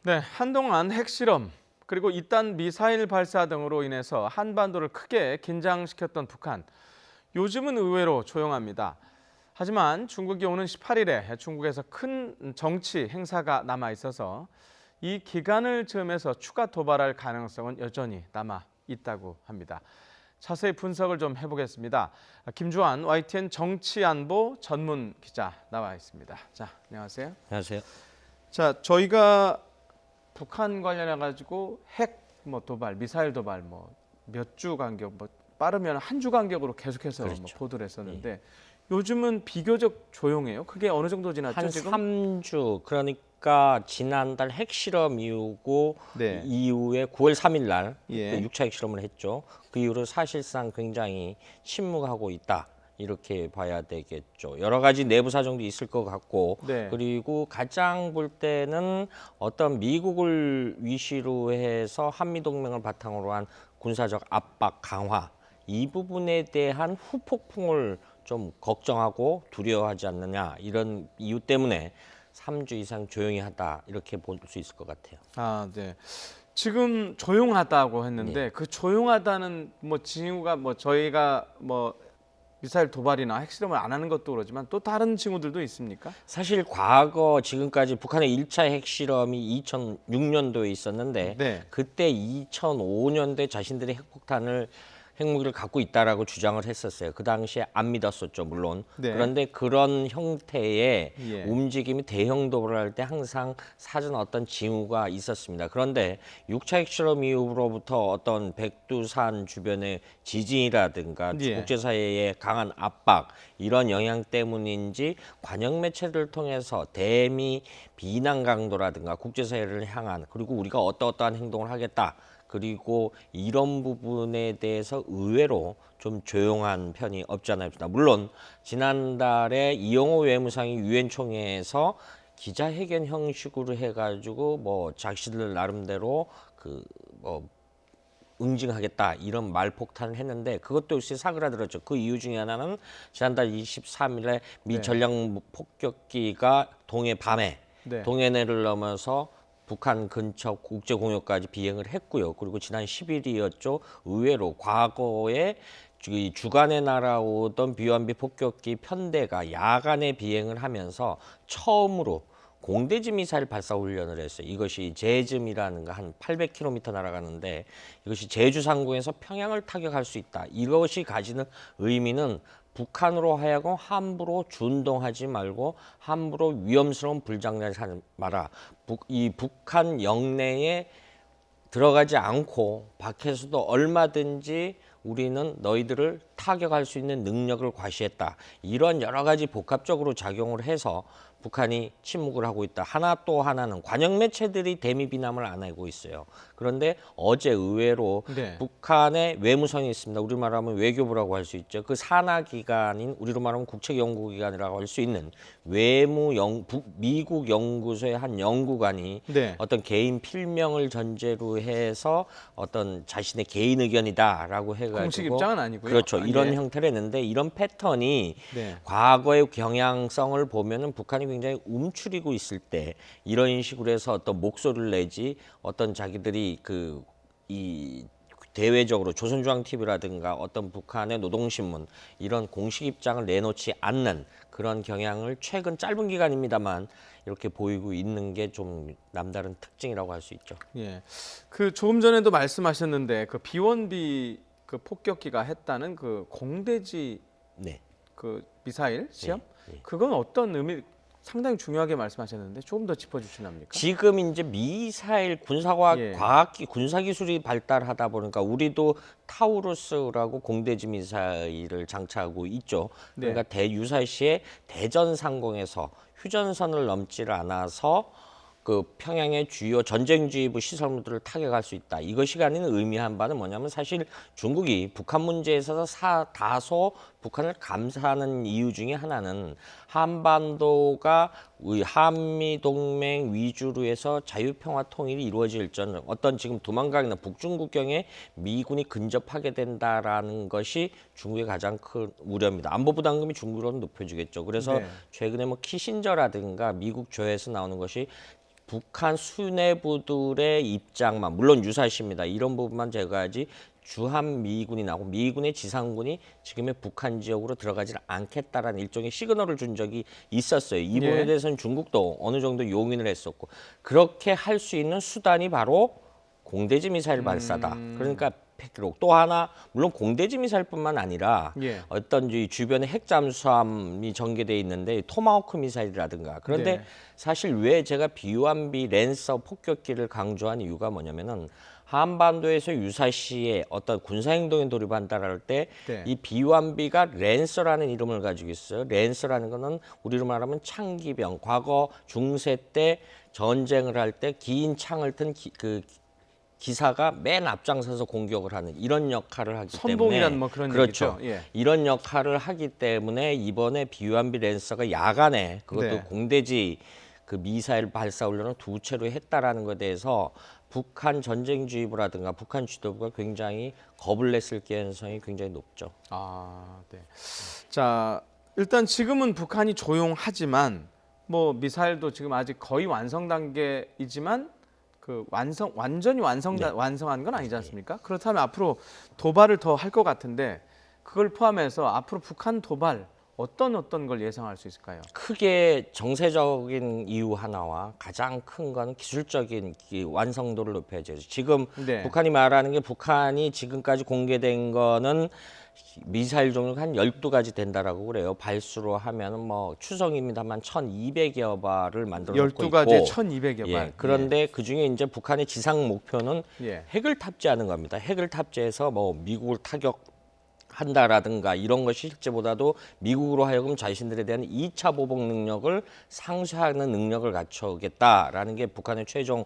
네, 한동안 핵실험 그리고 이딴 미사일 발사 등으로 인해서 한반도를 크게 긴장시켰던 북한. 요즘은 의외로 조용합니다. 하지만 중국이 오는 18일에 중국에서 큰 정치 행사가 남아 있어서 이 기간을 즈음해서 추가 도발할 가능성은 여전히 남아 있다고 합니다. 자세히 분석을 좀 해보겠습니다. 김주환 YTN 정치안보 전문 기자 나와 있습니다. 자, 안녕하세요. 안녕하세요. 자, 저희가 북한 관련해 가지고 핵 도발, 미사일 도발 몇 주 간격, 빠르면 한 주 간격으로 계속해서 그렇죠. 보도를 했었는데 요즘은 비교적 조용해요. 그게 어느 정도 지났죠, 한 지금? 3주 그러니까 지난달 핵실험 이후고 네. 이후에 9월 3일 날 예. 그 6차 핵실험을 했죠. 그 이후로 사실상 굉장히 침묵하고 있다. 이렇게 봐야 되겠죠. 여러 가지 내부 사정도 있을 것 같고, 네. 그리고 가장 볼 때는 어떤 미국을 위시로 해서 한미 동맹을 바탕으로 한 군사적 압박 강화 이 부분에 대한 후폭풍을 좀 걱정하고 두려워하지 않느냐 이런 이유 때문에 3주 이상 조용히 하다 이렇게 볼 수 있을 것 같아요. 아, 네. 지금 조용하다고 했는데 그 조용하다는 징후가 저희가 미사일 도발이나 핵실험을 안 하는 것도 그러지만 또 다른 징후들도 있습니까? 사실 과거 지금까지 북한의 1차 핵실험이 2006년도에 있었는데 네. 그때 2005년도에 자신들이 핵무기를 갖고 있다라고 주장을 했었어요. 그 당시에 안 믿었었죠, 물론. 네. 그런데 그런 형태의 예. 움직임이 대형 도발을 할 때 항상 사전 어떤 징후가 있었습니다. 그런데 6차 핵실험 이후로부터 어떤 백두산 주변의 지진이라든가 예. 국제사회의 강한 압박 이런 영향 때문인지 관영 매체들을 통해서 대미 비난 강도라든가 국제사회를 향한 그리고 우리가 어떠한 행동을 하겠다. 그리고 이런 부분에 대해서 의외로 좀 조용한 편이 없지 않아 있습니다. 물론 지난달에 이영호 외무상이 유엔 총회에서 기자회견 형식으로 해가지고 자신들 나름대로 응징하겠다 이런 말폭탄을 했는데 그것도 역시 사그라들었죠. 그 이유 중에 하나는 지난달 23일에 미 네. 전략 폭격기가 동해 밤에 네. 동해내를 넘어서 북한 근처 국제공역까지 비행을 했고요. 그리고 지난 10일이었죠. 의외로 과거에 주간에 날아오던 비완비 폭격기 편대가 야간에 비행을 하면서 처음으로 공대지 미사일 발사 훈련을 했어요. 이것이 제즈이라는 거 한 800km 날아가는데 이것이 제주 상공에서 평양을 타격할 수 있다. 이것이 가지는 의미는 북한으로 하여금 함부로 준동하지 말고 함부로 위험스러운 불장난을 하지 마라. 이 북한 영내에 들어가지 않고 밖에서도 얼마든지 우리는 너희들을 타격할 수 있는 능력을 과시했다. 이런 여러 가지 복합적으로 작용을 해서 북한이 침묵을 하고 있다. 또 하나는 관영 매체들이 대미 비난을 안 하고 있어요. 그런데 어제 의외로 네. 북한의 외무성이 있습니다. 우리 말하면 외교부라고 할 수 있죠. 그 산하 기관인 우리로 말하면 국책연구기관이라고 할 수 있는 미국 연구소의 한 연구관이 네. 어떤 개인 필명을 전제로 해서 어떤 자신의 개인 의견이다라고 해가지고 공식 입장은 아니고요. 그렇죠. 이런 예. 형태를 했는데 이런 패턴이 네. 과거의 경향성을 보면은 북한이 굉장히 움츠리고 있을 때 이런 식으로 해서 어떤 목소리를 내지 어떤 자기들이 이 대외적으로 조선중앙TV라든가 어떤 북한의 노동신문 이런 공식 입장을 내놓지 않는 그런 경향을 최근 짧은 기간입니다만 이렇게 보이고 있는 게 좀 남다른 특징이라고 할 수 있죠. 예. 그 조금 전에도 말씀하셨는데 그 비원비 그 폭격기가 했다는 그 공대지 네. 그 미사일 시험? 네. 그건 어떤 의미 상당히 중요하게 말씀하셨는데 조금 더 짚어주시랍니까? 지금 이제 미사일 군사과학 예. 과학기 군사기술이 발달하다 보니까 우리도 타우루스라고 공대지 미사일을 장착하고 있죠. 네. 그러니까 유사시에 대전 상공에서 휴전선을 넘지를 않아서 그 평양의 주요 전쟁주의부 시설물들을 타격할 수 있다. 이것이 가진 의미한 바는 뭐냐면 사실 중국이 북한 문제에 있어서 다소 북한을 감싸는 이유 중에 하나는 한반도가 한미동맹 위주로 해서 자유평화 통일이 이루어질 전 어떤 지금 두만강이나 북중국경에 미군이 근접하게 된다라는 것이 중국의 가장 큰 우려입니다. 안보 부담금이 중국으로는 높여지겠죠. 그래서 네. 최근에 키신저라든가 미국 조회에서 나오는 것이 북한 수뇌부들의 입장만, 물론 유사시입니다. 이런 부분만 제거하지 주한 미군이 나오고 미군의 지상군이 지금의 북한 지역으로 들어가지 않겠다라는 일종의 시그널을 준 적이 있었어요. 이 부분에 예. 대해서는 중국도 어느 정도 용인을 했었고, 그렇게 할 수 있는 수단이 바로 공대지 미사일 발사다. 그러니까 기록 또 하나, 물론 공대지 미사일뿐만 아니라 예. 어떤 이 주변에 핵 잠수함이 전개돼 있는데 토마호크 미사일이라든가. 그런데 네. 사실 왜 제가 비완비 랜서 폭격기를 강조한 이유가 뭐냐면은 한반도에서 유사시에 어떤 군사 행동에 돌입한다랄 때 이 네. 비완비가 랜서라는 이름을 가지고 있어요. 랜서라는 거는 우리로 말하면 창기병. 과거 중세 때 전쟁을 할 때 긴 창을 튼 기사가 맨 앞장서서 공격을 하는 이런 역할을 하기 때문에, 선봉이란 뭐 그런 그렇죠. 얘기죠. 예. 이런 역할을 하기 때문에 이번에 비완비 랜서가 야간에 그것도 네. 공대지 그 미사일 발사 훈련을 두 차례 했다라는 것에 대해서 북한 전쟁주의부라든가 북한 지도부가 굉장히 겁을 냈을 가능성이 굉장히 높죠. 아, 네. 자, 일단 지금은 북한이 조용하지만 뭐 미사일도 지금 아직 거의 완성 단계이지만 그 완전히 완성한 건 아니지 않습니까? 그렇다면 앞으로 도발을 더 할 것 같은데 그걸 포함해서 앞으로 북한 도발 어떤 걸 예상할 수 있을까요? 크게 정세적인 이유 하나와 가장 큰 건 기술적인 완성도를 높여야죠. 지금 네. 북한이 말하는 게, 북한이 지금까지 공개된 거는 미사일 종류가 한 12가지 된다라고 그래요. 발수로 하면은 뭐 추정입니다만 1,200여 발을 만들어 놓고 있고, 12가지에 1,200여 발. 예, 그런데 그중에 이제 북한의 지상 목표는 예. 핵을 탑재하는 겁니다. 핵을 탑재해서 뭐 미국을 타격한다라든가 이런 것이 실제보다도 미국으로 하여금 자신들에 대한 2차 보복 능력을 상쇄하는 능력을 갖춰오겠다라는 게 북한의 최종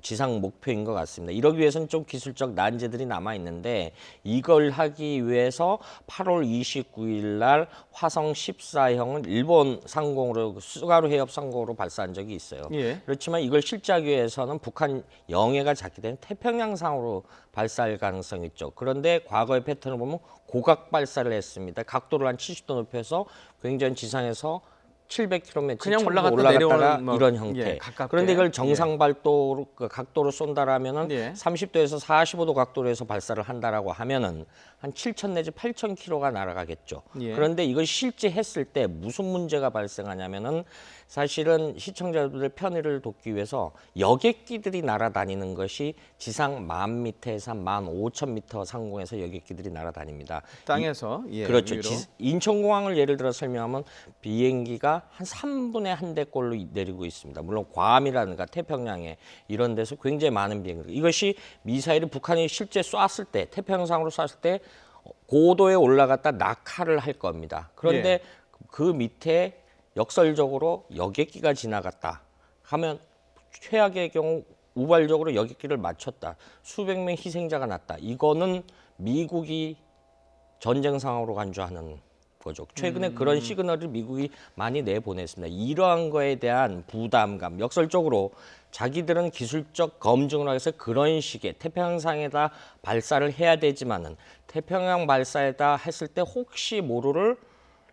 지상 목표인 것 같습니다. 이러기 위해서는 좀 기술적 난제들이 남아 있는데, 이걸 하기 위해서 8월 29일 날 화성 14형을 일본 상공으로, 수가루 해협 상공으로 발사한 적이 있어요. 예. 그렇지만 이걸 실제하기 위해서는 북한 영해가 작게 되는 태평양상으로 발사할 가능성이 있죠. 그런데 과거의 패턴을 보면 고각 발사를 했습니다. 각도를 한 70도 높여서 굉장히 지상에서 700km 그냥 올라갔다가 내려오는 뭐, 이런 형태. 예, 가깝게. 그런데 이걸 정상 발도로 각도로 쏜다라면은 예. 30도에서 45도 각도로 해서 발사를 한다라고 하면은 한 7,000 내지 8,000km가 날아가겠죠. 예. 그런데 이걸 실제 했을 때 무슨 문제가 발생하냐면은, 사실은 시청자들의 편의를 돕기 위해서 여객기들이 날아다니는 것이 지상 10,000m에서 15,000m 상공에서 여객기들이 날아다닙니다. 땅에서 예, 그렇죠. 위로. 인천공항을 예를 들어 설명하면 비행기가 한 3분의 1대꼴로 내리고 있습니다. 물론 괌이라든가 태평양에 이런 데서 굉장히 많은 비행기. 이것이 미사일이 북한이 실제 쐈을 때, 태평양상으로 쐈을 때 고도에 올라갔다 낙하를 할 겁니다. 그런데 예. 그 밑에 역설적으로 여객기가 지나갔다 하면 최악의 경우 우발적으로 여객기를 맞췄다. 수백 명 희생자가 났다. 이거는 미국이 전쟁 상황으로 간주하는 거죠. 최근에 그런 시그널을 미국이 많이 내보냈습니다. 이러한 거에 대한 부담감, 역설적으로 자기들은 기술적 검증을 해서 그런 식의 태평양상에다 발사를 해야 되지만은 태평양 발사에다 했을 때 혹시 모를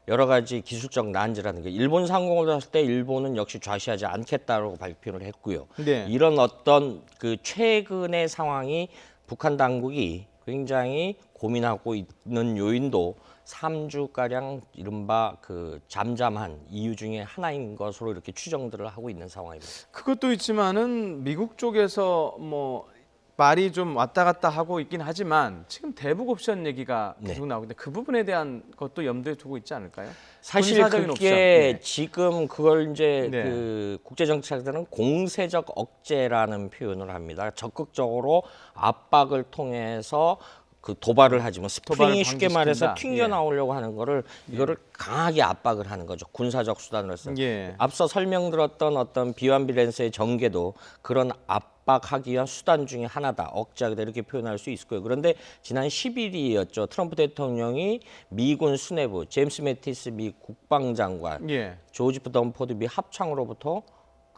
여러 가지 기술적 난제라는 게, 일본 상공을 했을 때 일본은 역시 좌시하지 않겠다라고 발표를 했고요. 네. 이런 어떤 그 최근의 상황이 북한 당국이 굉장히 고민하고 있는 요인도 3주가량 이른바 그 잠잠한 이유 중에 하나인 것으로 이렇게 추정들을 하고 있는 상황입니다. 그것도 있지만은 미국 쪽에서 뭐 말이 좀 왔다 갔다 하고 있긴 하지만 지금 대북 옵션 얘기가 계속 나오고 있는데 그 부분에 대한 것도 염두에 두고 있지 않을까요? 사실 군사적인 그게 옵션. 예. 지금 그걸 이제 네. 그 국제정치학자들은 공세적 억제라는 표현을 합니다. 적극적으로 압박을 통해서 그 도발을 하지만 스프링이 쉽게 말해서 방지시킨다. 튕겨 나오려고 하는 거를, 이거를 강하게 압박을 하는 거죠. 군사적 수단으로서. 예. 앞서 설명드렸던 어떤 비완비 랜서의 전개도 그런 압박하기 위한 수단 중에 하나다. 억제하다 이렇게 표현할 수 있을 거예요. 그런데 지난 10일이었죠. 트럼프 대통령이 미군 수뇌부 제임스 매티스 미 국방장관, 예. 조지프 덤포드 미 합창으로부터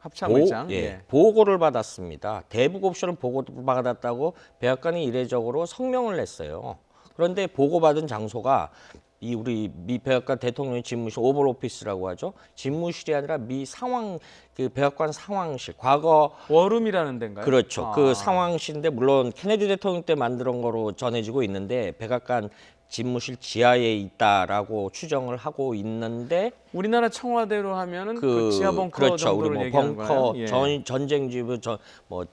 합참의장. 보고를 받았습니다. 대북 옵션을 보고를 받았다고 백악관이 이례적으로 성명을 냈어요. 그런데 보고받은 장소가 이 우리 미 백악관 대통령 집무실 오벌 오피스라고 하죠. 집무실이 아니라 미 상황 그 백악관 상황실 과거 워룸이라는 데인가요? 그렇죠. 그 상황실인데 물론 케네디 대통령 때 만든 거로 전해지고 있는데 백악관 집무실 지하에 있다라고 추정을 하고 있는데 우리나라 청와대로 하면은 그 지하 벙커 그렇죠. 우리 정도를 뭐 얘기하는 벙커 거예요? 예. 전쟁지부 뭐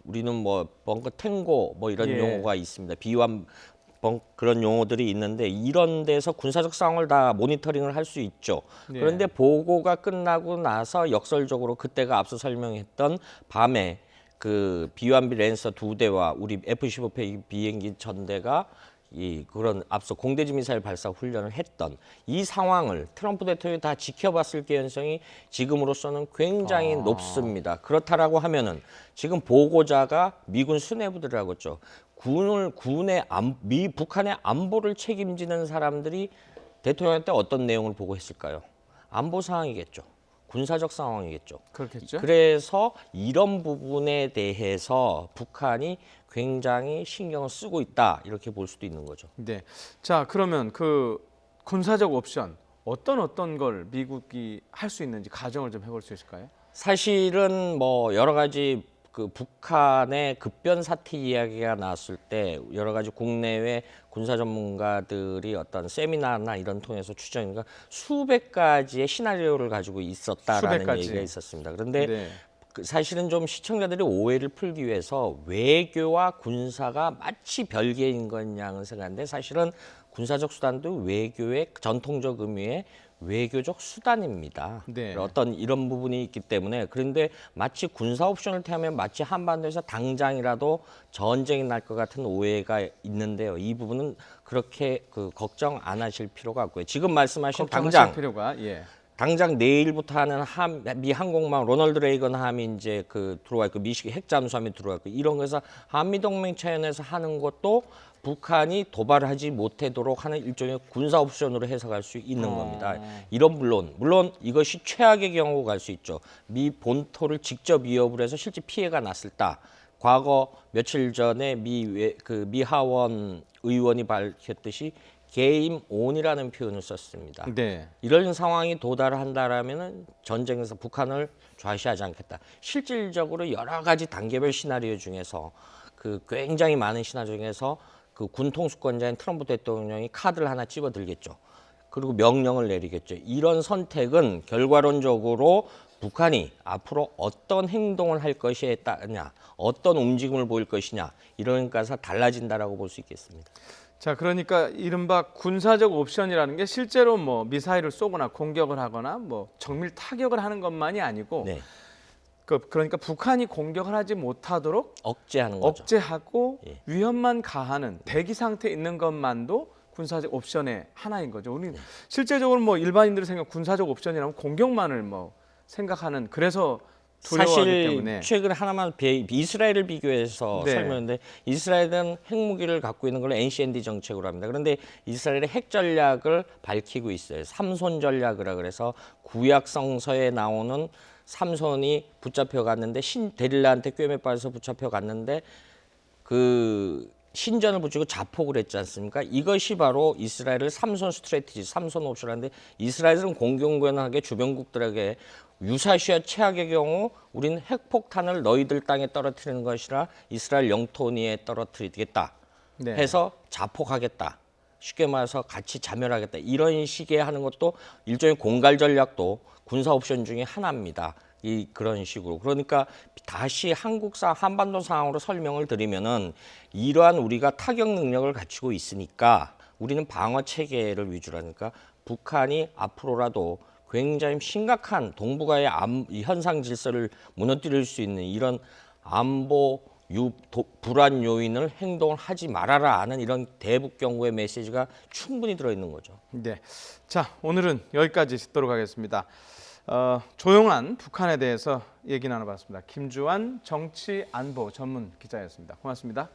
우리는 뭐 벙커 탱고 뭐 이런 예. 용어가 있습니다. 비완 그런 용어들이 있는데 이런 데서 군사적 상황을 다 모니터링을 할 수 있죠. 예. 그런데 보고가 끝나고 나서 역설적으로 그때가 앞서 설명했던 밤에 그 비완비 랜서 2대와 우리 F-15 비행기 전대가 이 그런 앞서 공대지 미사일 발사 훈련을 했던 이 상황을 트럼프 대통령이 다 지켜봤을 가능성이 지금으로서는 굉장히 높습니다. 그렇다라고 하면은 지금 보고자가 미군 수뇌부들이라고 했죠. 북한의 안보를 책임지는 사람들이 대통령한테 어떤 내용을 보고했을까요? 안보 상황이겠죠. 군사적 상황이겠죠. 그렇겠죠. 그래서 이런 부분에 대해서 북한이 굉장히 신경을 쓰고 있다 이렇게 볼 수도 있는 거죠. 네. 자, 그러면 그 군사적 옵션 어떤 걸 미국이 할 수 있는지 가정을 좀 해볼 수 있을까요? 사실은 뭐 여러 가지 그 북한의 급변 사태 이야기가 나왔을 때 여러 가지 국내외 군사 전문가들이 어떤 세미나나 이런 통해서 추정인가 수백 가지의 시나리오를 가지고 있었다라는 수백 가지. 얘기가 있었습니다. 그런데 네. 사실은 좀 시청자들이 오해를 풀기 위해서 외교와 군사가 마치 별개인 것 양은 생각하는데 사실은 군사적 수단도 외교의 전통적 의미의 외교적 수단입니다. 네. 어떤 이런 부분이 있기 때문에 그런데 마치 군사 옵션을 택하면 마치 한반도에서 당장이라도 전쟁이 날 것 같은 오해가 있는데요. 이 부분은 그렇게 걱정 안 하실 필요가 없고요. 지금 말씀하신 걱정하실 필요가 당장 내일부터 하는 미 항공모함 로널드 레이건 함이 이제 들어와 있고 미식 핵잠수함이 들어와 있고 이런 거에서 한미 동맹 차원에서 하는 것도 북한이 도발하지 못하도록 하는 일종의 군사 옵션으로 해석할 수 있는 겁니다. 이런 물론 이것이 최악의 경우가 갈 수 있죠. 미 본토를 직접 위협을 해서 실제 피해가 났을 때 과거 며칠 전에 미 하원 의원이 밝혔듯이 게임 온이라는 표현을 썼습니다. 네. 이런 상황이 도달한다라면은 전쟁에서 북한을 좌시하지 않겠다. 실질적으로 여러 가지 단계별 시나리오 중에서 굉장히 많은 시나리오 중에서 군 통수권자인 트럼프 대통령이 카드를 하나 집어들겠죠. 그리고 명령을 내리겠죠. 이런 선택은 결과론적으로 북한이 앞으로 어떤 행동을 할 것에 따르냐, 어떤 움직임을 보일 것이냐 이런 것에서 달라진다라고 볼 수 있겠습니다. 자, 그러니까 이른바 군사적 옵션이라는 게 실제로 뭐 미사일을 쏘거나 공격을 하거나 뭐 정밀 타격을 하는 것만이 아니고 네. 그러니까 북한이 공격을 하지 못하도록 억제하는 거죠. 억제하고 예. 위협만 가하는 대기 상태에 있는 것만도 군사적 옵션의 하나인 거죠. 우리 실제적으로 뭐 일반인들이 생각 군사적 옵션이라면 공격만을 뭐 생각하는 그래서 두려워하기 사실 때문에 최근에 하나만 이스라엘을 비교해서 네. 설명했는데 이스라엘은 핵무기를 갖고 있는 걸 NCND 정책으로 합니다. 그런데 이스라엘의 핵 전략을 밝히고 있어요. 삼손 전략이라 그래서 구약 성서에 나오는 삼손이 붙잡혀 갔는데 데릴라한테 꿰매 빠져서 붙잡혀 갔는데 신전을 붙이고 자폭을 했지 않습니까? 이것이 바로 이스라엘을 삼손 스트래티지, 삼손 옵션인데 이스라엘은 공공연하게 주변국들에게 유사시와 최악의 경우 우리는 핵폭탄을 너희들 땅에 떨어뜨리는 것이라 이스라엘 영토 내에 떨어뜨리겠다 네. 해서 자폭하겠다. 쉽게 말해서 같이 자멸하겠다. 이런 식의 하는 것도 일종의 공갈 전략도 군사 옵션 중에 하나입니다. 그런 식으로. 그러니까 다시 한반도 상황으로 설명을 드리면은 이러한 우리가 타격 능력을 갖추고 있으니까 우리는 방어 체계를 위주로 하니까 북한이 앞으로라도 굉장히 심각한 동북아의 현상 질서를 무너뜨릴 수 있는 이런 안보 불안 요인을 행동을 하지 말아라 하는 이런 대북 경고의 메시지가 충분히 들어있는 거죠. 네. 자, 오늘은 여기까지 듣도록 하겠습니다. 조용한 북한에 대해서 얘기 나눠봤습니다. 김주환 정치안보 전문 기자였습니다. 고맙습니다.